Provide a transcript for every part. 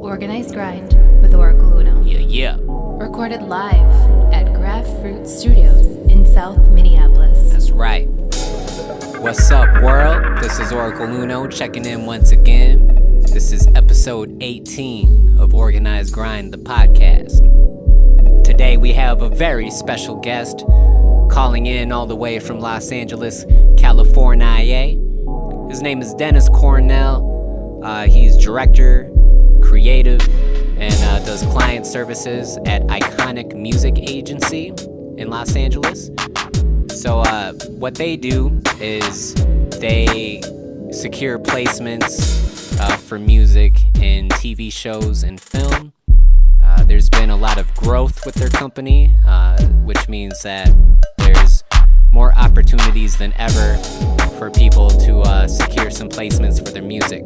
Organized Grind with Oracle Uno. Yeah. Recorded live at Graph Fruit Studios in South Minneapolis. That's right. What's up, world? This is Oracle Uno checking in once again. This is episode 18 of Organized Grind, the podcast. Today we have a very special guest calling in all the way from Los Angeles, California. His name is Dennis Coronel. He's director, creative, and does client services at Iconic Music Agency in Los Angeles. So what they do is they secure placements for music in TV shows and film. There's been a lot of growth with their company, which means that there's more opportunities than ever for people to secure some placements for their music.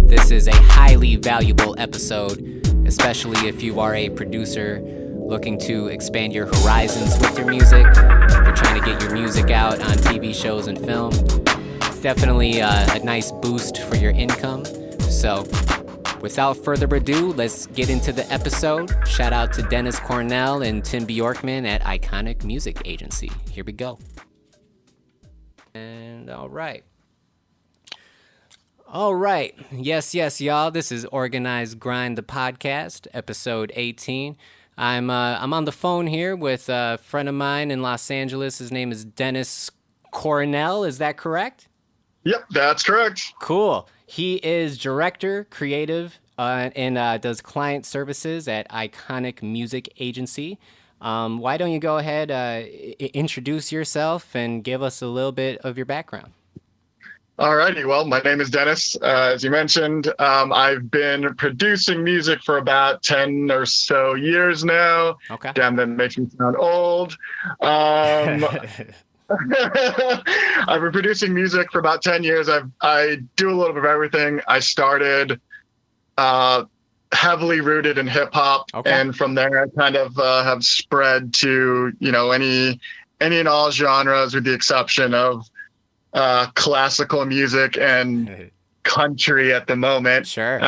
This is a highly valuable episode, especially if you are a producer looking to expand your horizons with your music, if you're trying to get your music out on TV shows and film. It's definitely a nice boost for your income. So without further ado, let's get into the episode. Shout out to Dennis Coronel and Tim Bjorkman at Iconic Music Agency. Here we go. And all right. Yes, y'all. This is Organized Grind, the podcast, episode 18. I'm on the phone here with a friend of mine in Los Angeles. His name is Dennis Coronel. Is that correct? Yep, that's correct. Cool. He is director, creative, and does client services at Iconic Music Agency. Why don't you go ahead, introduce yourself and give us a little bit of your background? Alrighty, well, my name is Dennis. As you mentioned, I've been producing music for about 10 or so years now. Okay. Damn, that makes me sound old. I've been producing music for about 10 years. I do a little bit of everything. I started heavily rooted in hip hop, and from there I kind of have spread to, any and all genres with the exception of classical music and country at the moment. Sure.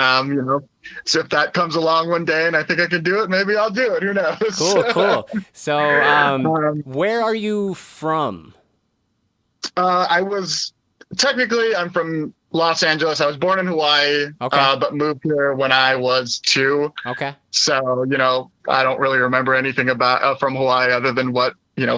So if that comes along one day and I think I can do it, maybe I'll do it. Who knows? Cool. So, where are you from? I'm from Los Angeles. I was born in Hawaii, but moved here when I was 2. Okay. So, I don't really remember anything about from Hawaii other than what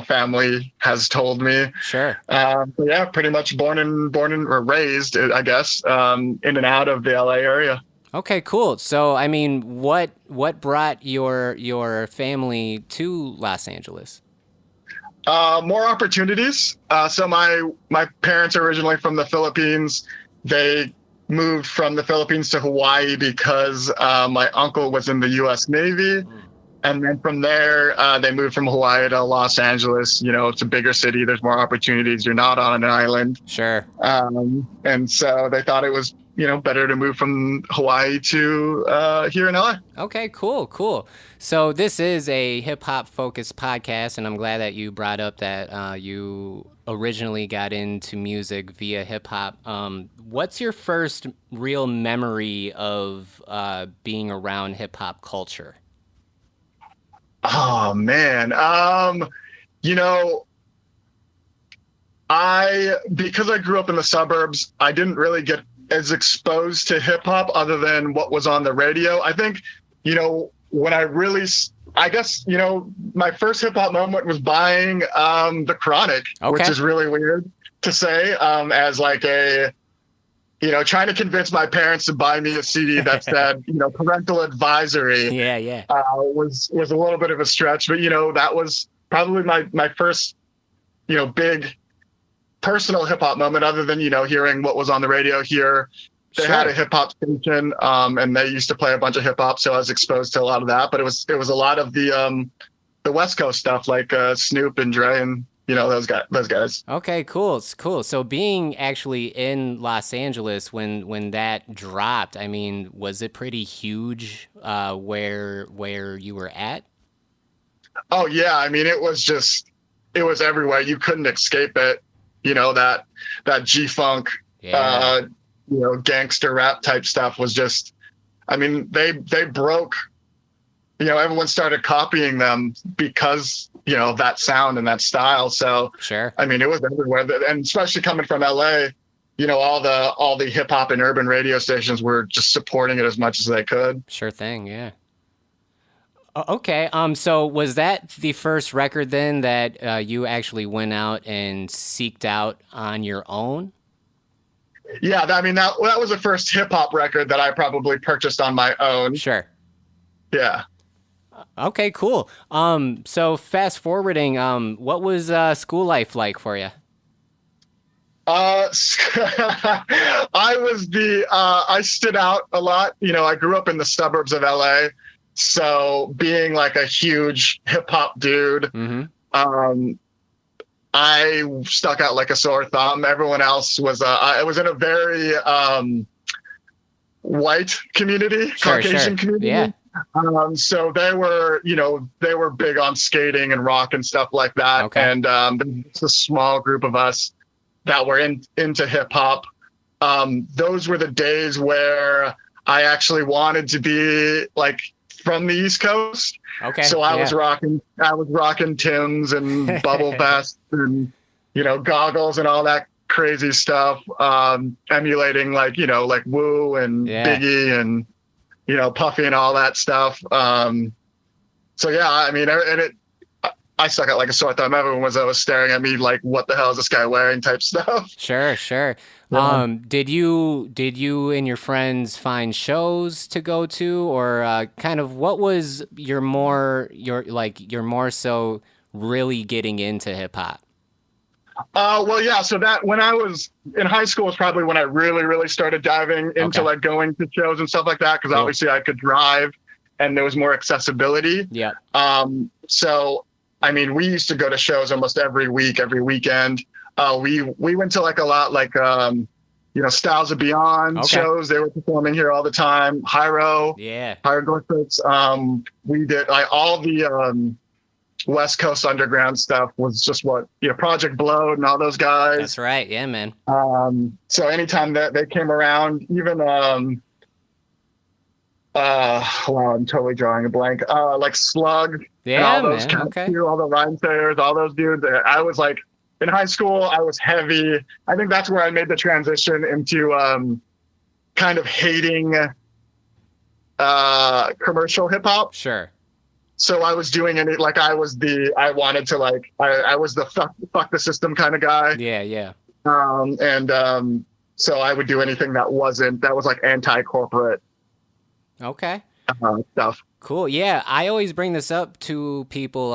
family has told me. Sure. But yeah, pretty much born or raised, I guess, in and out of the LA area. Okay, cool. So, I mean, what brought your family to Los Angeles? More opportunities. So my parents are originally from the Philippines. They moved from the Philippines to Hawaii because my uncle was in the U.S. Navy. And then from there, they moved from Hawaii to Los Angeles. It's a bigger city. There's more opportunities. You're not on an island. Sure. And so they thought it was, better to move from Hawaii to here in LA. Okay, cool. So this is a hip hop focused podcast, and I'm glad that you brought up that you originally got into music via hip hop. What's your first real memory of being around hip hop culture? Oh man. Because I grew up in the suburbs, I didn't really get as exposed to hip hop other than what was on the radio. I think, when I really, my first hip hop moment was buying The Chronic, which is really weird to say, as like a, trying to convince my parents to buy me a CD that said, parental advisory. Yeah. Was a little bit of a stretch, but that was probably my first, big personal hip hop moment, other than hearing what was on the radio here. They had a hip hop station, and they used to play a bunch of hip hop, so I was exposed to a lot of that. But it was a lot of the West Coast stuff, like Snoop and Dre and those guys. Okay, cool. So being actually in Los Angeles when that dropped, I mean, was it pretty huge where you were at? Oh yeah, I mean it was everywhere. You couldn't escape it. That G-funk, gangster rap type stuff was just I mean, they broke, everyone started copying them because, that sound and that style. So, Sure. I mean, it was everywhere. And especially coming from LA, all the hip hop and urban radio stations were just supporting it as much as they could. Sure thing. Yeah. Okay. So was that the first record then that you actually went out and seeked out on your own? Yeah. I mean, that was the first hip hop record that I probably purchased on my own. Sure. Yeah. Okay, cool. So fast forwarding, what was school life like for you? I stood out a lot. I grew up in the suburbs of LA. So being like a huge hip hop dude, Mm-hmm. I stuck out like a sore thumb. Everyone else was, I was in a very white community, Caucasian community. Yeah. So they were big on skating and rock and stuff like that. Okay. And it's a small group of us that were into hip hop. Those were the days where I actually wanted to be like from the East Coast. Okay. So I was rocking Timbs and bubble vests and, goggles and all that crazy stuff. Emulating like Woo and Biggie and, Puffy and all that stuff. So yeah, I mean, I stuck out like a sore thumb. Everyone was staring at me like, what the hell is this guy wearing type stuff. Sure. Yeah. Did you and your friends find shows to go to, or kind of what was your more so really getting into hip hop? Well, yeah. So that when I was in high school was probably when I really, really started diving into like going to shows and stuff like that. Cause obviously I could drive and there was more accessibility. Yeah. So, I mean, we used to go to shows almost every week, every weekend. We went to like a lot, like, Styles of Beyond shows. They were performing here all the time. Hieroglyphics. We did like all the, West Coast underground stuff was just Project Blowed and all those guys. That's right. Yeah, man. So anytime that they came around, even, wow, I'm totally drawing a blank. Like Slug, and all those cats too, all the rhymesayers, all those dudes. I was like, in high school, I was heavy. I think that's where I made the transition into kind of hating commercial hip hop. Sure. So I was doing it like I was the fuck the system kind of guy. Yeah. So I would do anything that was like anti-corporate. Okay. Stuff. Cool. Yeah, I always bring this up to people.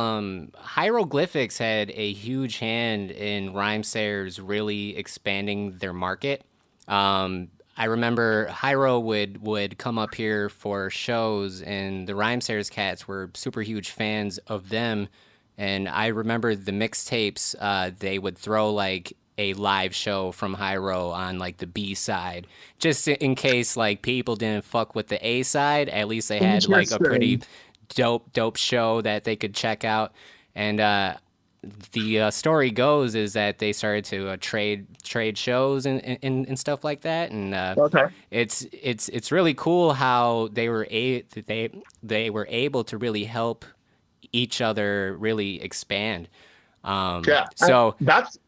Hieroglyphics had a huge hand in rhymesayers really expanding their market. I remember Hyro would come up here for shows, and the Rhymesayers cats were super huge fans of them. And I remember the mixtapes, they would throw like a live show from Hyro on like the B side, just in case like people didn't fuck with the A side. At least they had like a pretty dope show that they could check out. And the story goes is that they started to trade shows and stuff like that, and it's really cool how they were able to really help each other really expand. So that's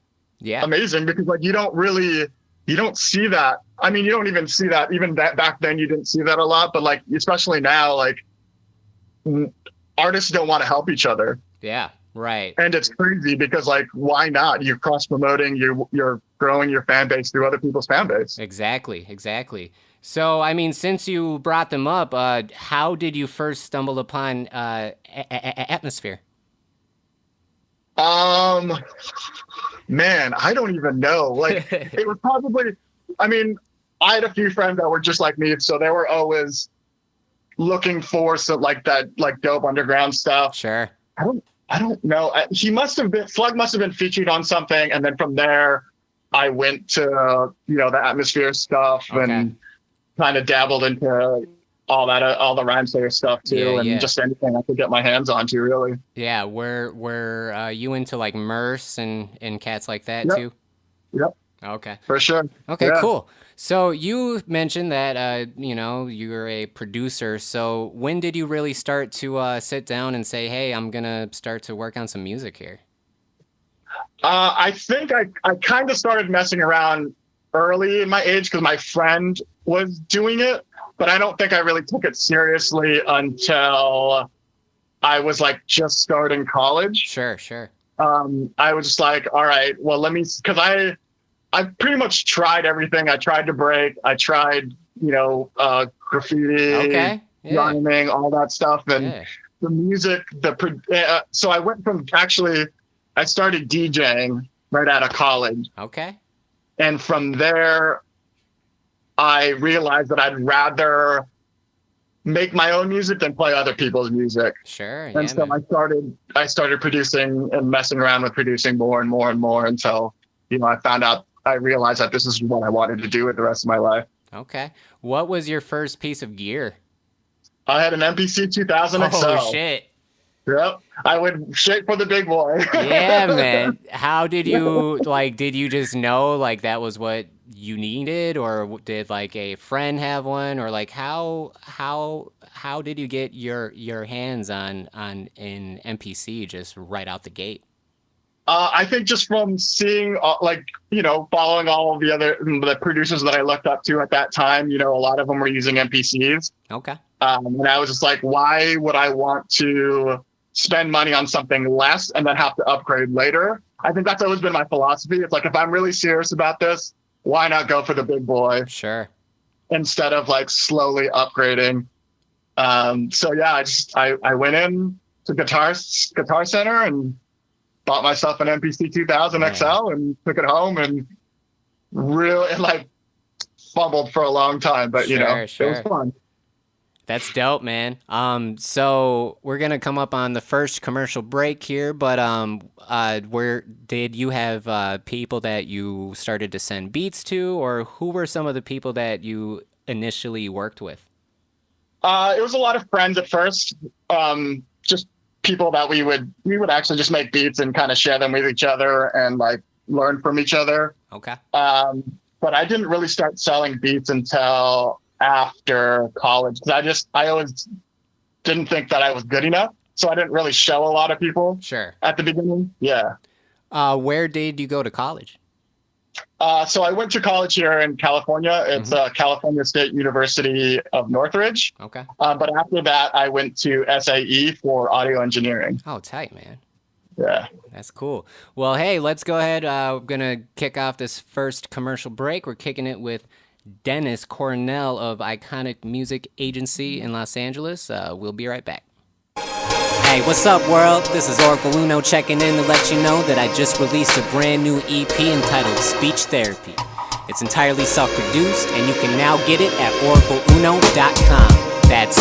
amazing, because like you don't see that. I mean, you don't even see that. Even back then, you didn't see that a lot, but like especially now, like artists don't want to help each other. Yeah. Right. And it's crazy because, like, why not? You're cross-promoting, you're growing your fan base through other people's fan base. Exactly. So, I mean, since you brought them up, how did you first stumble upon Atmosphere? Man, I don't even know. Like, it was probably, I mean, I had a few friends that were just like me, so they were always looking for some, like, that, like, dope underground stuff. Sure. I don't know. Slug must have been featured on something, and then from there, I went to the Atmosphere stuff and kind of dabbled into all the Rhymesayer stuff too, and just anything I could get my hands onto, really. Yeah, were you into like Merce and cats like that too? Yep. Okay. For sure. Okay, cool. So you mentioned that you're a producer. So when did you really start to sit down and say, "Hey, I'm gonna start to work on some music here"? I think I kind of started messing around early in my age because my friend was doing it, but I don't think I really took it seriously until I was like just starting college. Sure, sure. I was just like, all right, well, because I pretty much tried everything. I tried to break. I tried, graffiti, Okay. Yeah. rhyming, all that stuff, and Yeah. the music. So I went from I started DJing right out of college, Okay. and from there, I realized that I'd rather make my own music than play other people's music. Sure. And Yeah, so man. I started producing and messing around with producing more and more and more until, I realized that this is what I wanted to do with the rest of my life. Okay. What was your first piece of gear? I had an MPC 2000 XL. Oh shit. Yep. I went straight for the big boy. Yeah, man. How did you did you just know like that was what you needed, or did like a friend have one, or like how did you get your hands on an MPC just right out the gate? I think just from seeing, following all of the producers that I looked up to at that time, a lot of them were using MPCs. Okay. And I was just like, why would I want to spend money on something less and then have to upgrade later? I think that's always been my philosophy. It's like, if I'm really serious about this, why not go for the big boy Sure. instead of like slowly upgrading? So yeah, I went in to Guitar Center and bought myself an MPC 2000 Yeah. XL and took it home and really fumbled for a long time, but Sure, it was sure. fun. That's dope, man. So we're gonna come up on the first commercial break here, but where did you have people that you started to send beats to, or who were some of the people that you initially worked with? It was a lot of friends at first. Just people that we would actually just make beats and kind of share them with each other and like learn from each other. Okay. But I didn't really start selling beats until after college because I always didn't think that I was good enough, so I didn't really show a lot of people Sure. at the beginning. Yeah. Where did you go to college? So I went to college here in California. It's California State University of Northridge. Okay. But after that, I went to SAE for audio engineering. Oh, tight, man. Yeah. That's cool. Well, hey, let's go ahead. We're going to kick off this first commercial break. We're kicking it with Dennis Coronel of Iconic Music Agency in Los Angeles. We'll be right back. Hey, what's up, world? This is Oracle Uno checking in to let you know that I just released a brand new EP entitled Speech Therapy. It's entirely self-produced, and you can now get it at oracleuno.com. That's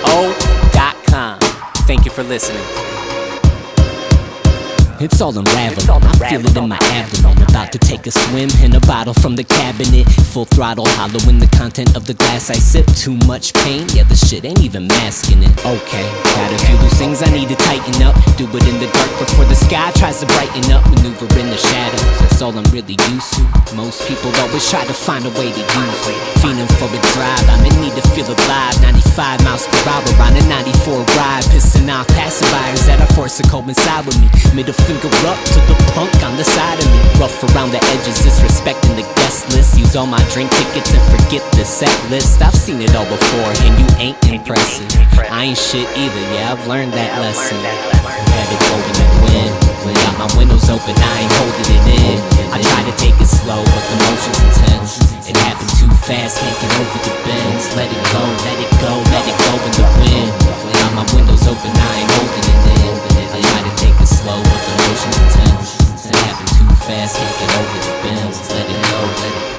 ORIKALUNO.com. Thank you for listening. It's all unraveling, I feel it in my abdomen. About to take a swim in a bottle from the cabinet. Full throttle, hollowing the content of the glass I sip. Too much pain, yeah, the shit ain't even masking it. Okay, got a few loose things I need to tighten up. Do it in the dark before the sky tries to brighten up. Maneuver in the shadows, that's all I'm really used to. Most people always try to find a way to use it. Feeling for a drive, I'm in need to feel alive. 95 miles per hour on a 94 ride. Pissing off passerbyers that are forced to coincide with me. Middle finger up to the punk on the side of me. Rough around the edges, disrespecting the guest list. Use all my drink tickets and forget the set list. I've seen it all before, and you ain't impressive. I ain't shit either, yeah, I've learned that lesson. Had it go in the wind. Got my windows open, I ain't holding it in. I try to take it slow, but the motion's intense. It happened too fast, can't get over the bends. Let it go, let it go, let it go in the wind. Got my windows open, I ain't holding it in. I try to take it slow, but the motion's intense. It happened too fast, can't get over the bends. Let it go, let it go.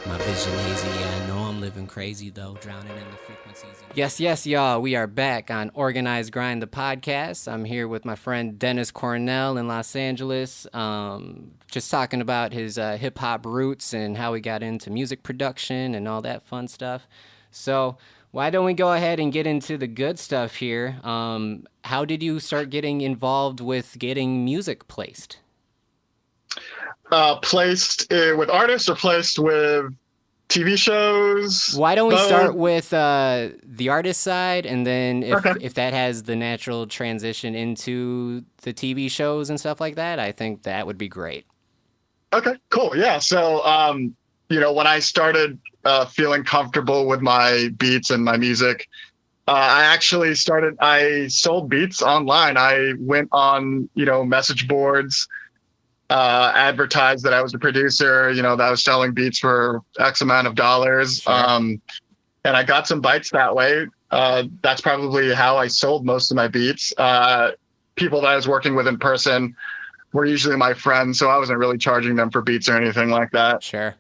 My vision hazy, yeah, I know I'm living crazy though, drowning in the frequencies. Yes, y'all, we are back on Organized Grind, the podcast. I'm here with my friend Dennis Coronel in Los Angeles, just talking about his hip-hop roots and how he got into music production and all that fun stuff. So Why don't we go ahead and get into the good stuff here? How did you start getting involved with getting music placed? Placed with artists or placed with TV shows? Why don't we start with the artist side, and then if that has the natural transition into the TV shows and stuff like that, I think that would be great. Okay, cool. Yeah. So, when I started feeling comfortable with my beats and my music, I sold beats online. I went on, message boards, advertised that I was a producer, that I was selling beats for X amount of dollars. Sure. And I got some bites that way. That's probably how I sold most of my beats. People that I was working with in person were usually my friends, so I wasn't really charging them for beats or anything like that. Sure.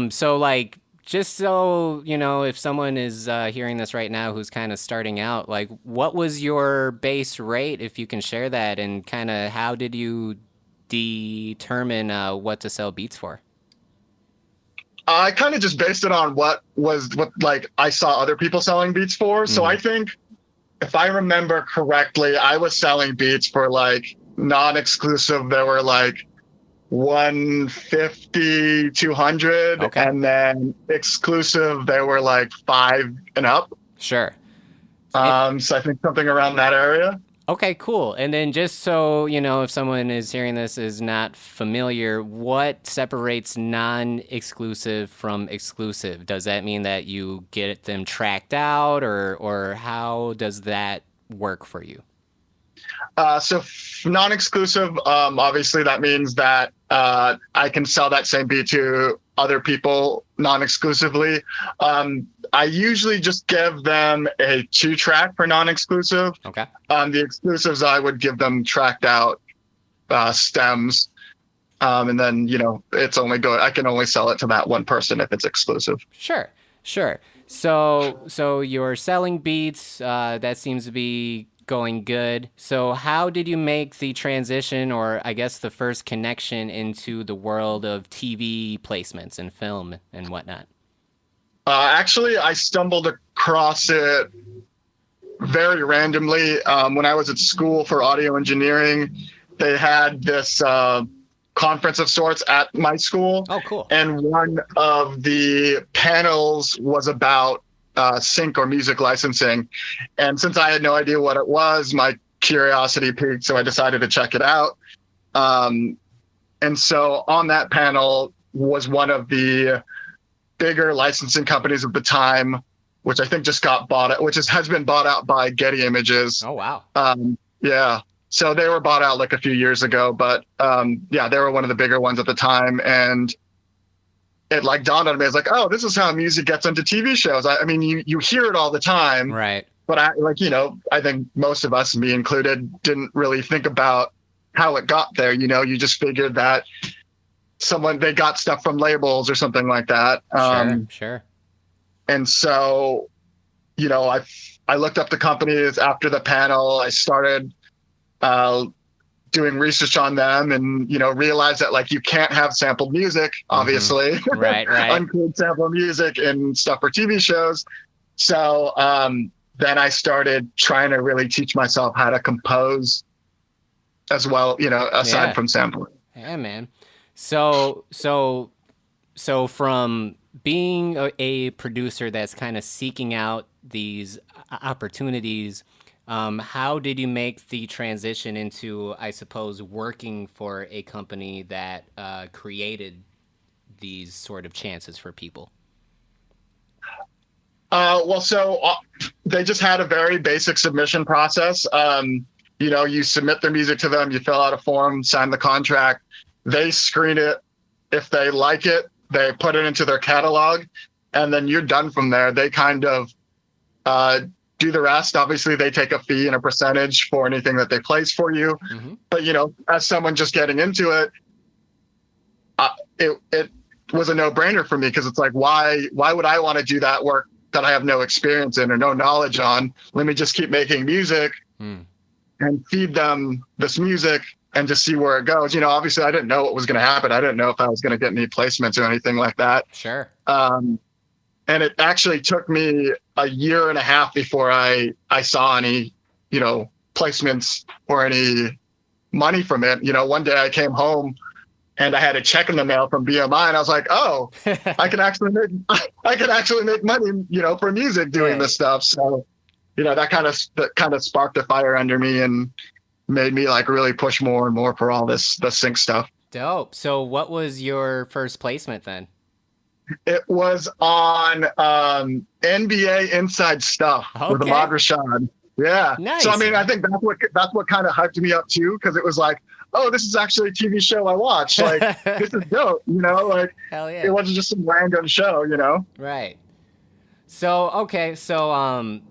So like, just so, if someone is hearing this right now who's kind of starting out, like, what was your base rate, if you can share that, and kind of how did you determine what to sell beats for? I kind of just based it on what I saw other people selling beats for. So I think if I remember correctly, I was selling beats for like non-exclusive. There were like 150, 200, okay. And then exclusive, they were like 5 and up. Sure. So I think something around that area. Okay, cool. And then just so, if someone is hearing this is not familiar, what separates non-exclusive from exclusive? Does that mean that you get them tracked out, or how does that work for you? So non-exclusive, obviously that means that I can sell that same beat to other people non-exclusively. I usually just give them a 2-track for non-exclusive. Okay. The exclusives, I would give them tracked out stems. And then, it's I can only sell it to that one person if it's exclusive. Sure. So you're selling beats, that seems to be going good. So how did you make the transition, or I guess the first connection into the world of TV placements and film and whatnot? Actually, I stumbled across it very randomly. When I was at school for audio engineering, they had this conference of sorts at my school. Oh, cool. And one of the panels was about sync or music licensing. And since I had no idea what it was, my curiosity piqued, so I decided to check it out. And so on that panel was one of the bigger licensing companies of the time, which I think just got bought out, has been bought out by Getty Images. Oh, wow. Yeah. So they were bought out like a few years ago, but they were one of the bigger ones at the time. And it like dawned on me, I was like, oh, this is how music gets into TV shows. I mean, you hear it all the time, right? But I think most of us, me included, didn't really think about how it got there. You just figured that they got stuff from labels or something like that. Sure. And so, I looked up the companies after the panel. I started doing research on them, and realized that like you can't have sampled music, obviously. Right. Uncleared sample music and stuff for TV shows. So then I started trying to really teach myself how to compose as well, aside from sampling. Yeah, man. So from being a producer that's kind of seeking out these opportunities, how did you make the transition into, I suppose, working for a company that created these sort of chances for people? They just had a very basic submission process. You submit their music to them, you fill out a form, sign the contract, they screen it. If they like it, they put it into their catalog, and then you're done from there. They kind of do the rest. Obviously, they take a fee and a percentage for anything that they place for you. Mm-hmm. But, as someone just getting into it, it was a no-brainer for me, because it's like, why would I want to do that work that I have no experience in or no knowledge on? Let me just keep making music and feed them this music and just see where it goes. Obviously, I didn't know what was going to happen. I didn't know if I was going to get any placements or anything like that. Sure. And it actually took me a year and a half before I saw any, placements or any money from it. One day I came home and I had a check in the mail from BMI, and I was like, oh, I can actually make money, for music doing this stuff. So, that kind of sparked a fire under me and made me like really push more and more for all the sync stuff. Dope. So what was your first placement then? It was on NBA Inside Stuff with Ahmad Rashad. Yeah. Nice. So I mean, I think that's what kind of hyped me up too, because it was like, oh, this is actually a TV show I watch. Like, this is dope. Like, hell yeah. It wasn't just some random show. Right. So okay. So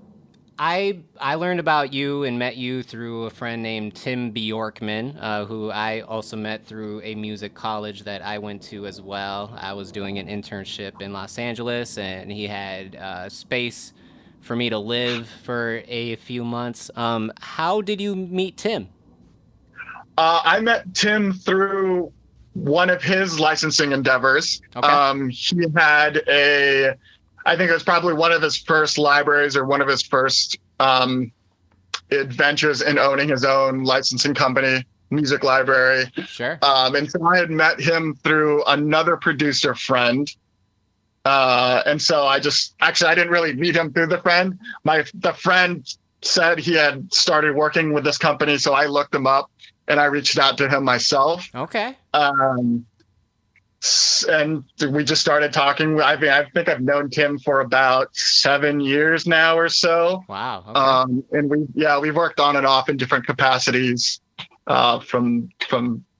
I learned about you and met you through a friend named Tim Bjorkman, who I also met through a music college that I went to as well. I was doing an internship in Los Angeles, and he had space for me to live for a few months. How did you meet Tim? I met Tim through one of his licensing endeavors. Okay. He had I think it was probably one of his first libraries or one of his first adventures in owning his own licensing company, music library. Sure. And so I had met him through another producer friend. And so I didn't really meet him through the friend. The friend said he had started working with this company, so I looked him up and I reached out to him myself. Okay. And we just started talking. I think I've known Tim for about 7 years now or so. Wow. Okay. And we've worked on and off in different capacities from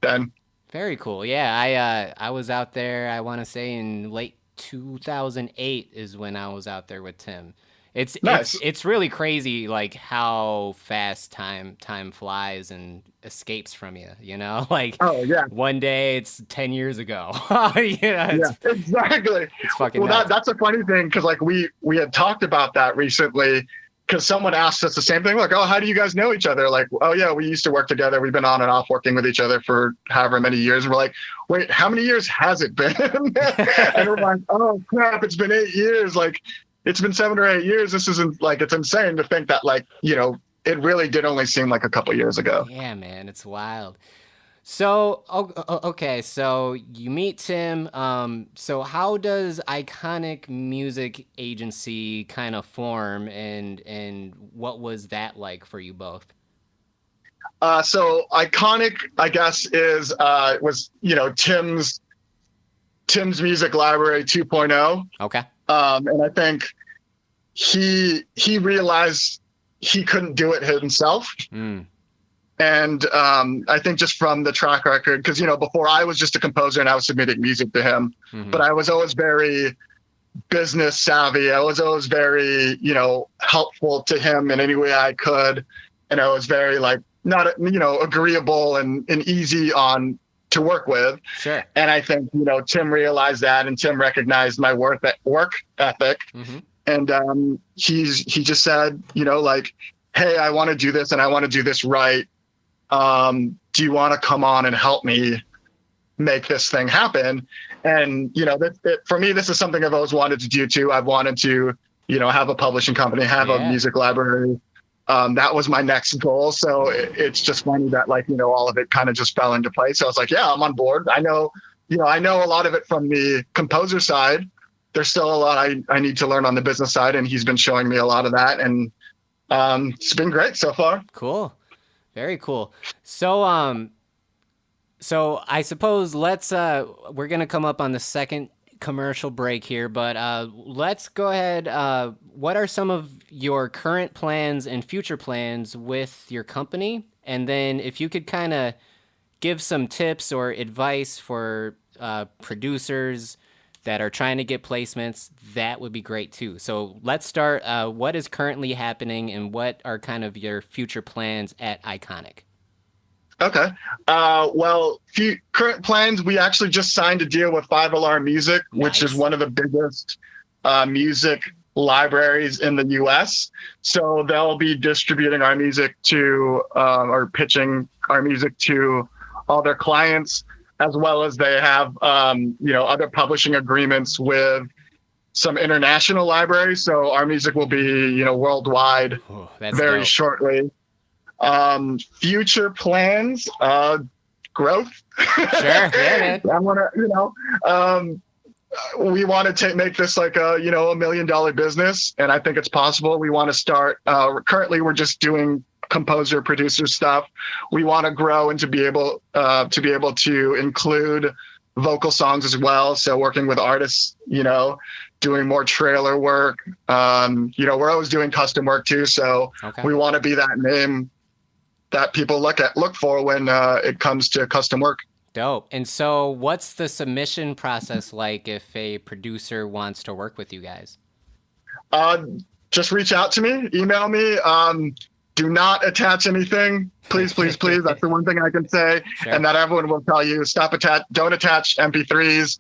then. Very cool. Yeah, I was out there, I want to say in late 2008 is when I was out there with Tim. It's really crazy, like how fast time flies and escapes from you. Like, oh yeah, one day it's 10 years ago. Yeah, exactly. It's fucking nuts. That's a funny thing, because like we had talked about that recently, because someone asked us the same thing, like, oh, how do you guys know each other? Like, oh yeah, we used to work together. We've been on and off working with each other for however many years. And we're like, wait, how many years has it been? And we're like, oh crap, it's been 8 years. Like, it's been 7 or 8 years. This isn't like, it's insane to think that, like, it really did only seem like a couple years ago. Yeah, man, it's wild. So, okay, so you meet Tim. So how does Iconic Music Agency kind of form, and what was that like for you both? So Iconic, I guess, was Tim's Music Library 2.0. Okay. And I think he realized he couldn't do it himself. And I think just from the track record, because, before I was just a composer and I was submitting music to him, but I was always very business savvy. I was always very, helpful to him in any way I could. And I was very not, agreeable and easy to work with. Sure. And I think, Tim realized that, and Tim recognized my work ethic. And he just said, hey, I want to do this and I want to do this right. Do you want to come on and help me make this thing happen? And, for me, this is something I've always wanted to do too. I've wanted to, have a publishing company, have a music library. That was my next goal. So it's just funny that all of it kind of just fell into place. So I was like, yeah, I'm on board. I know a lot of it from the composer side. There's still a lot I need to learn on the business side, and he's been showing me a lot of that. And it's been great so far. Cool. Very cool. So, so I suppose we're going to come up on the second commercial break here, but let's go ahead. What are some of your current plans and future plans with your company? And then if you could kind of give some tips or advice for producers that are trying to get placements, that would be great too. So let's start. What is currently happening, and what are kind of your future plans at Iconic? Okay. Well, current plans, we actually just signed a deal with 5 Alarm Music, which is one of the biggest music libraries in the U.S. So they'll be distributing our music to, or pitching our music to all their clients, as well as they have, other publishing agreements with some international libraries. So our music will be, worldwide That's very dope. shortly. Future plans, growth. Sure, yeah, man. I want to, we want to make this like $1 million business, and I think it's possible. We want to start. Currently, we're just doing composer, producer stuff. We want to grow and to be able to include vocal songs as well. So working with artists, doing more trailer work. We're always doing custom work too. So we want to be that name that people look for when it comes to custom work. Dope. And so what's the submission process like if a producer wants to work with you guys? Just reach out to me, email me. Do not attach anything. Please, please, please. That's the one thing I can say. Sure. And that everyone will tell you, don't attach MP3s.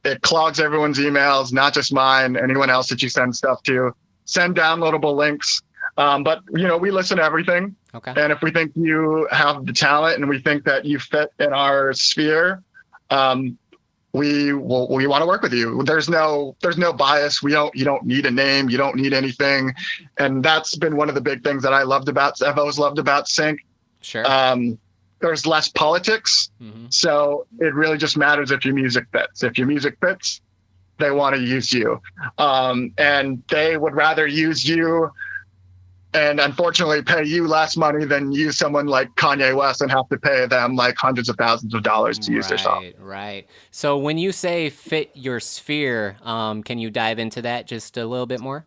It clogs everyone's emails, not just mine, anyone else that you send stuff to. Send downloadable links. But we listen to everything. Okay. And if we think you have the talent and we think that you fit in our sphere, we want to work with you. There's no bias. You don't need a name. You don't need anything. And that's been one of the big things that I've always loved about Sync. Sure. There's less politics. Mm-hmm. So it really just matters if your music fits. If your music fits, they want to use you. And they would rather use you and unfortunately pay you less money than use someone like Kanye West and have to pay them like hundreds of thousands of dollars to use their song. Right. So when you say fit your sphere, can you dive into that just a little bit more?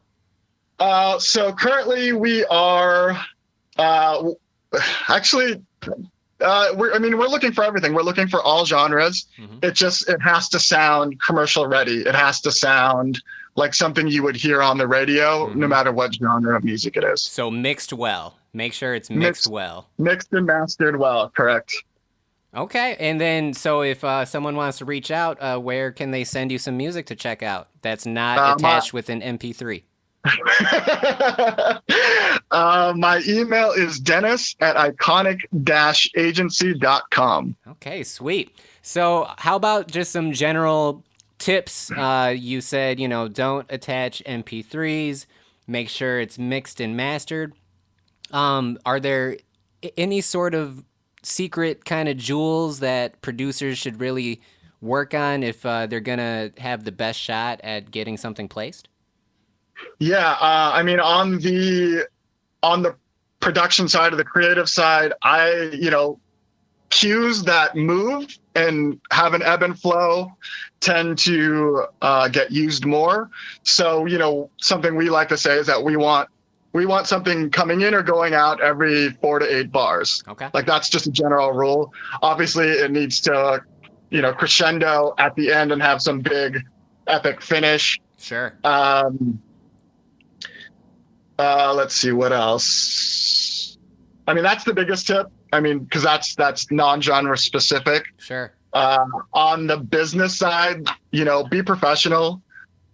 So currently we are we're looking for everything. We're looking for all genres. Mm-hmm. It has to sound commercial ready. It has to sound like something you would hear on the radio, mm-hmm. no matter what genre of music it is. So mixed well. Make sure it's mixed well. Mixed and mastered well, correct. Okay. And then, so if someone wants to reach out, where can they send you some music to check out that's not attached with an MP3? My email is dennis@iconic-agency.com. Okay, sweet. So how about just some general tips? You said, don't attach MP3s, make sure it's mixed and mastered. Are there any sort of secret kind of jewels that producers should really work on if they're going to have the best shot at getting something placed? Yeah, on the production side, of the creative side, cues that move and have an ebb and flow tend to get used more. So, something we like to say is that we want something coming in or going out every 4 to 8 bars. Okay. Like that's just a general rule. Obviously, it needs to, crescendo at the end and have some big epic finish. Sure. Let's see what else. That's the biggest tip. Because that's non-genre specific. Sure. On the business side, be professional.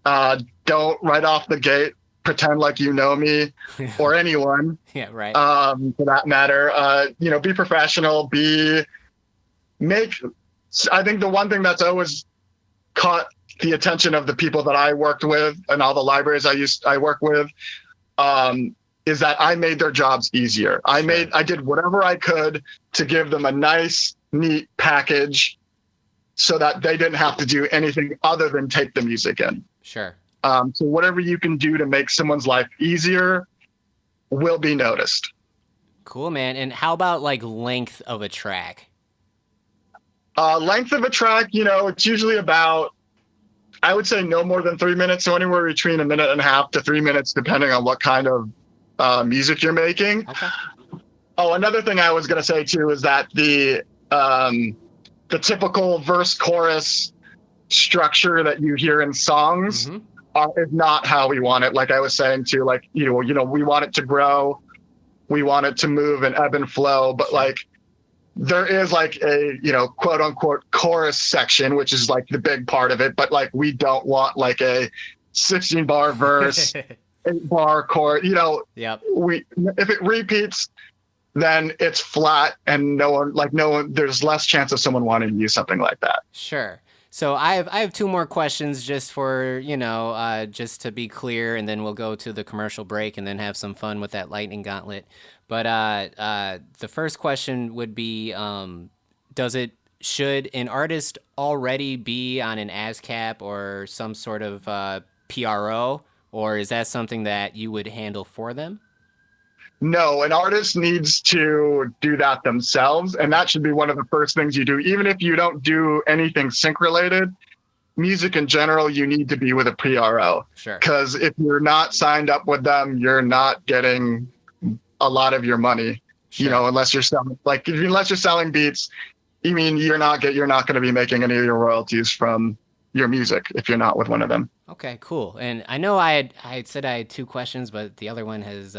Don't right off the gate pretend like you know me or anyone. Yeah, right. For that matter, be professional. I think the one thing that's always caught the attention of the people that I worked with and all the libraries I work with, is that I made their jobs easier. Sure. I did whatever I could to give them a nice, neat package so that they didn't have to do anything other than take the music in. Sure. So whatever you can do to make someone's life easier will be noticed. Cool, man. And how about length of a track? Length of a track, it's usually about, I would say no more than 3 minutes. So anywhere between 1.5 minutes to 3 minutes, depending on what kind of music you're making. Okay. Oh, another thing I was going to say too is that the typical verse chorus structure that you hear in songs mm-hmm. Is not how we want it. Like I was saying too, we want it to grow, we want it to move and ebb and flow, but there is a quote unquote chorus section, which is the big part of it, but we don't want a 16-bar verse. 8-bar chord, Yep. If it repeats, then it's flat and no one, there's less chance of someone wanting to use something like that. Sure. So I have two more questions just for, just to be clear, and then we'll go to the commercial break and then have some fun with that lightning gauntlet. But the first question would be, should an artist already be on an ASCAP or some sort of PRO, or is that something that you would handle for them? No, an artist needs to do that themselves, and that should be one of the first things you do. Even if you don't do anything sync related, music in general, you need to be with a PRO. Sure. Because if you're not signed up with them, you're not getting a lot of your money. Sure. Unless you're selling beats. You're not going to be making any of your royalties from your music if you're not with one of them. Okay, cool. And I know I had said I had two questions, but the other one has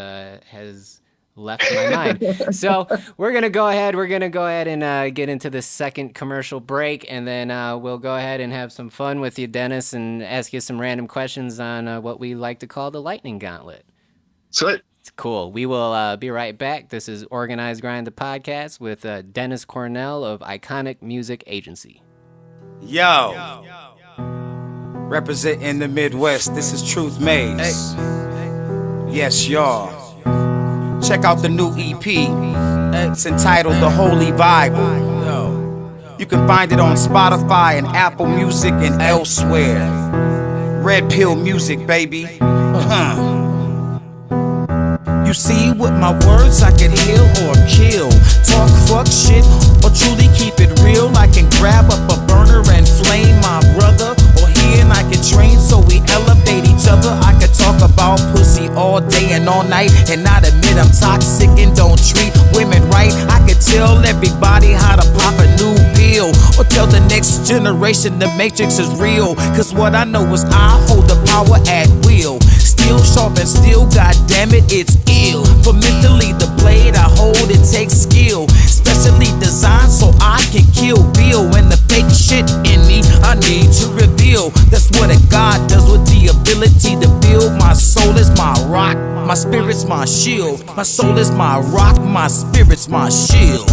left my mind. So we're gonna go ahead and get into the second commercial break, and then we'll go ahead and have some fun with you, Dennis, and ask you some random questions on what we like to call the lightning gauntlet. Sweet. It's cool. We will be right back. This is Organized Grind, the podcast with Dennis Coronel of Iconic Music Agency. Yo. Representing the Midwest, this is Truth Maze. Yes, y'all. Check out the new EP. It's entitled The Holy Bible. You can find it on Spotify and Apple Music and elsewhere. Red Pill Music, baby. You see, with my words I can heal or kill. Talk fuck shit or truly keep it real. I can grab up a burner and flame my brother, or he and I can train so we elevate each other. I could talk about pussy all day and all night and not admit I'm toxic and don't treat women right. I could tell everybody how to pop a new pill, or tell the next generation the matrix is real. Cause what I know is I hold the power at will. Still sharp and still, goddammit, it's ill. For mentally the blade I hold, it takes skill, specially designed so I can kill Bill. And the fake shit in me I need to reveal. That's what a god does with the ability to build. My soul is my rock, my spirit's my shield. My soul is my rock, my spirit's my shield.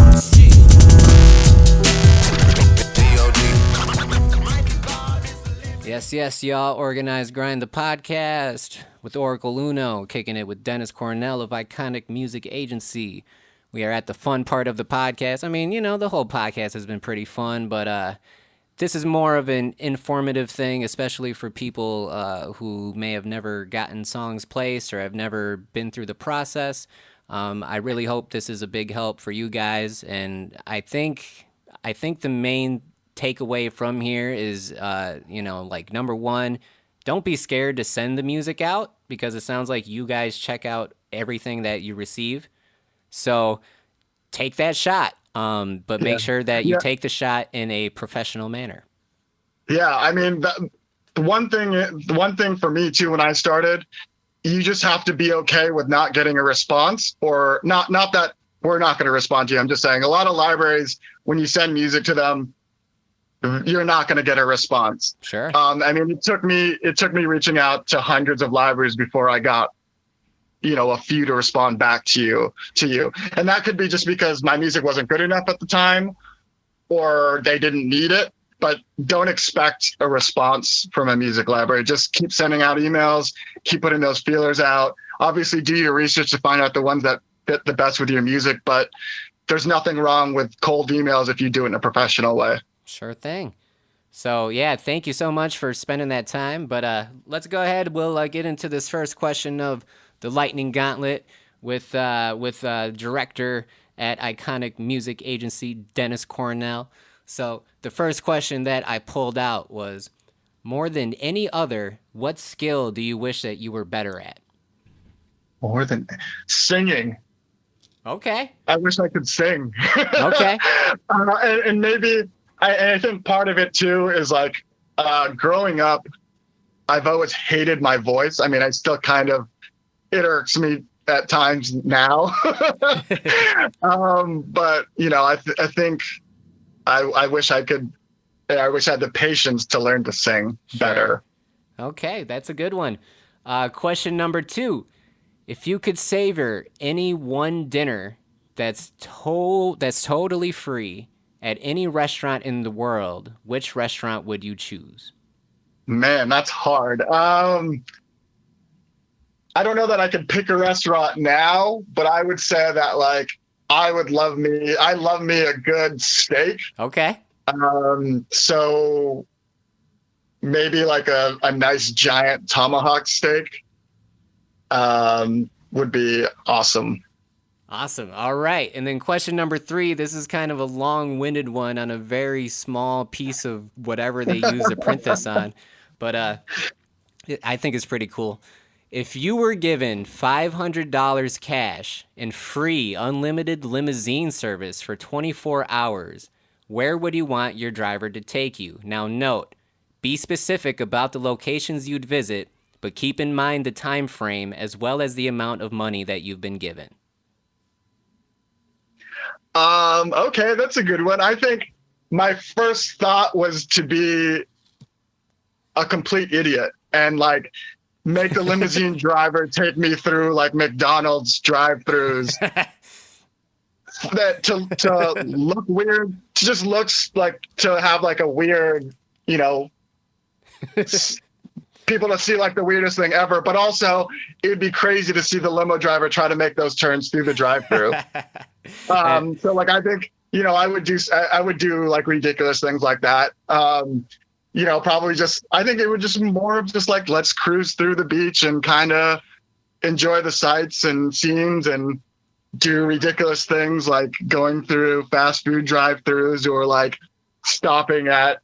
Yes, y'all. Organized Grind, the podcast with Oracle Uno, kicking it with Dennis Coronel of Iconic Music Agency. We are at the fun part of the podcast. The whole podcast has been pretty fun, but this is more of an informative thing, especially for people who may have never gotten songs placed or have never been through the process. I really hope this is a big help for you guys, and I think the main takeaway from here is, number one, don't be scared to send the music out, because it sounds like you guys check out everything that you receive. So take that shot, but make sure that you take the shot in a professional manner. Yeah, the one thing for me too, when I started, you just have to be okay with not getting a response, or not that we're not going to respond to you. I'm just saying a lot of libraries, when you send music to them, you're not going to get a response. Sure. It took me reaching out to hundreds of libraries before I got, a few to respond back to you. And that could be just because my music wasn't good enough at the time, or they didn't need it. But don't expect a response from a music library. Just keep sending out emails, keep putting those feelers out. Obviously, do your research to find out the ones that fit the best with your music, but there's nothing wrong with cold emails if you do it in a professional way. Sure thing. So, thank you so much for spending that time. But let's go ahead. We'll get into this first question of the Lightning Gauntlet with director at Iconic Music Agency, Dennis Coronel. So the first question that I pulled out was, more than any other, what skill do you wish that you were better at? More than singing. Okay. I wish I could sing. Okay. And maybe I think part of it too is growing up, I've always hated my voice. I still kind of, it irks me at times now. But I think I wish I could. I wish I had the patience to learn to sing better. Sure. Okay, that's a good one. Question number 2: if you could savor any one dinner that's totally free at any restaurant in the world, which restaurant would you choose? Man, that's hard. I don't know that I could pick a restaurant now, but I would say that like I love me a good steak. Okay. So maybe like a nice giant tomahawk steak would be awesome. Awesome. All right. And then question number 3, this is kind of a long-winded one on a very small piece of whatever they use to print this on. But I think it's pretty cool. If you were given $500 cash and free unlimited limousine service for 24 hours, where would you want your driver to take you? Now note, be specific about the locations you'd visit, but keep in mind the time frame as well as the amount of money that you've been given. Okay, that's a good one. I think my first thought was to be a complete idiot and like make the limousine driver take me through like McDonald's drive-throughs that to look weird, to just looks like to have like a weird, you know, people to see like the weirdest thing ever, but also it'd be crazy to see the limo driver try to make those turns through the drive-through. So like I think, you know, I would do like ridiculous things like that. You know, probably just, I think it would just be more of just like, let's cruise through the beach and kind of enjoy the sights and scenes and do ridiculous things like going through fast food drive-throughs or like stopping at,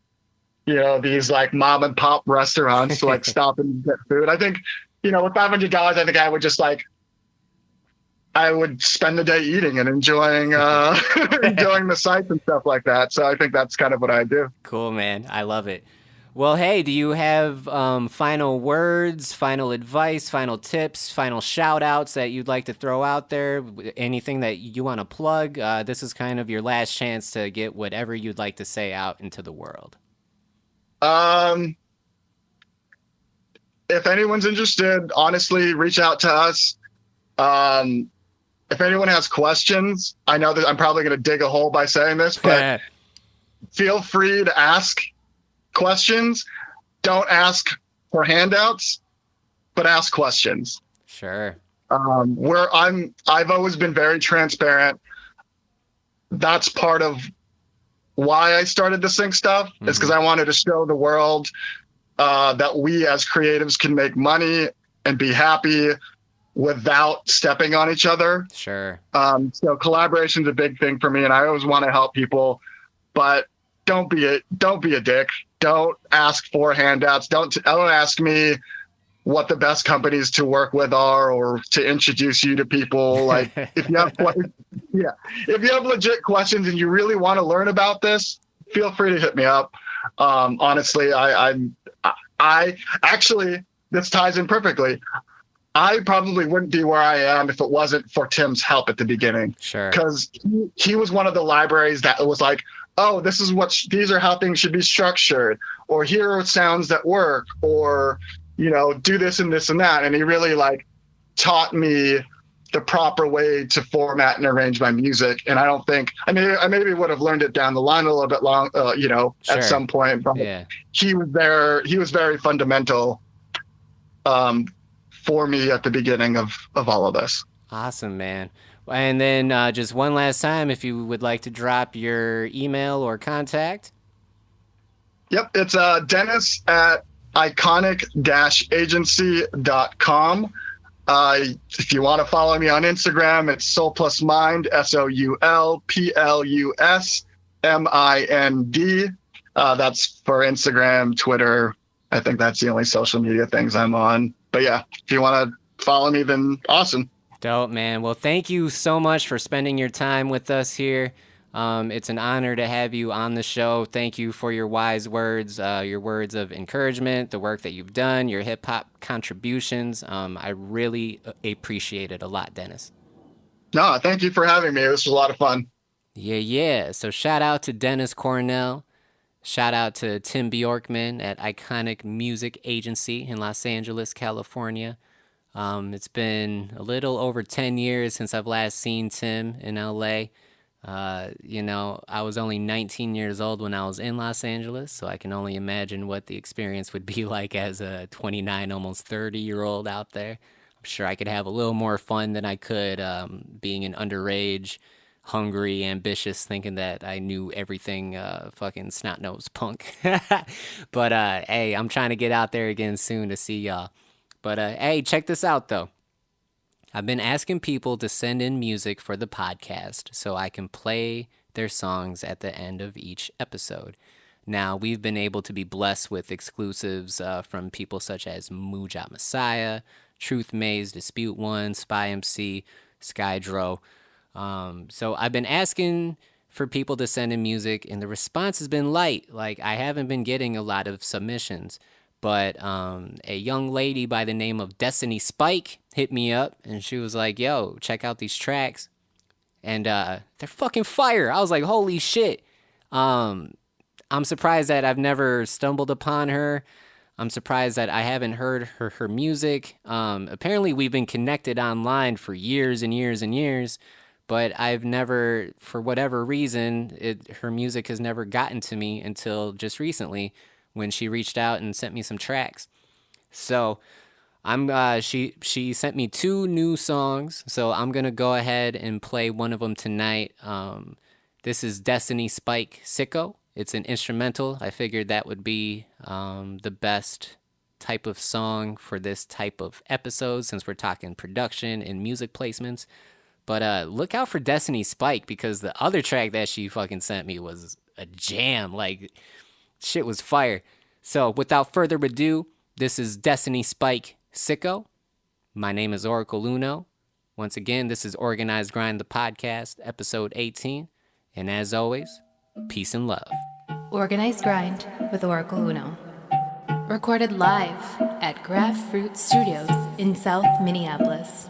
you know, these like mom and pop restaurants to like stop and get food. I think, you know, with $500, I think I would just like, I would spend the day eating and enjoying enjoying the sights and stuff like that. So I think that's kind of what I do. Cool, man. I love it. Well, hey, do you have final words, final advice, final tips, final shout outs that you'd like to throw out there? Anything that you want to plug? This is kind of your last chance to get whatever you'd like to say out into the world. If anyone's interested, honestly, reach out to us. If anyone has questions, I know that I'm probably going to dig a hole by saying this, but feel free to ask questions. Don't ask for handouts, but ask questions. Sure. I've always been very transparent. That's part of why I started to Sync stuff. Is because I wanted to show the world that we as creatives can make money and be happy without stepping on each other. Sure. So collaboration is a big thing for me, and I always want to help people, but don't be a dick. Don't ask for handouts. Don't ask me what the best companies to work with are or to introduce you to people. Like if you have legit questions and you really want to learn about this, feel free to hit me up. Honestly, I actually, this ties in perfectly. I probably wouldn't be where I am if it wasn't for Tim's help at the beginning. Sure. Because he was one of the libraries that was like, oh, these are how things should be structured, or here are sounds that work, or, you know, do this and this and that. And he really like taught me the proper way to format and arrange my music. And I maybe would have learned it down the line a little bit Sure. at some point, but he was very fundamental for me at the beginning of all of this. Awesome, man. And then just one last time, if you would like to drop your email or contact. Yep, it's Dennis at iconic-agency.com. If you want to follow me on Instagram, it's Soul Plus Mind, SOULPLUSMIND. That's for Instagram, Twitter. I think that's the only social media things I'm on. But yeah, if you want to follow me, then awesome. Dope, man. Well, thank you so much for spending your time with us here. It's an honor to have you on the show. Thank you for your wise words, your words of encouragement, the work that you've done, your hip-hop contributions. I really appreciate it a lot, Dennis. No, thank you for having me. This was a lot of fun. Yeah. So shout out to Dennis Coronel. Shout out to Tim Bjorkman at Iconic Music Agency in Los Angeles, California. It's been a little over 10 years since I've last seen Tim in LA. I was only 19 years old when I was in Los Angeles, so I can only imagine what the experience would be like as a 29, almost 30-year-old out there. I'm sure I could have a little more fun than I could being an underage, hungry, ambitious, thinking that I knew everything, fucking snot-nosed punk. But hey, I'm trying to get out there again soon to see y'all. But hey, check this out though. I've been asking people to send in music for the podcast so I can play their songs at the end of each episode. Now, we've been able to be blessed with exclusives from people such as Muja Messiah, Truth Maze, Dispute One, Spy MC, Skydro. So I've been asking for people to send in music, and the response has been light. Like, I haven't been getting a lot of submissions. But a young lady by the name of Destiny Spike hit me up, and she was like, yo, check out these tracks. And they're fucking fire. I was like, holy shit. I'm surprised that I've never stumbled upon her. I'm surprised that I haven't heard her music. Apparently, we've been connected online for years and years and years, but I've never, for whatever reason, her music has never gotten to me until just recently, when she reached out and sent me some tracks. So she sent me 2 new songs, so I'm gonna go ahead and play one of them tonight. This is Destiny Spike Sicko. It's an instrumental. I figured that would be the best type of song for this type of episode, since we're talking production and music placements. But look out for Destiny Spike, because the other track that she fucking sent me was a jam. Like, shit was fire. So without further ado, this is Destiny Spike Sicko. My name is Oracle Uno. Once again, this is Organized Grind, the podcast, episode 18. And as always, peace and love. Organized Grind with Oracle Uno. Recorded live at Graph Fruit Studios in South Minneapolis.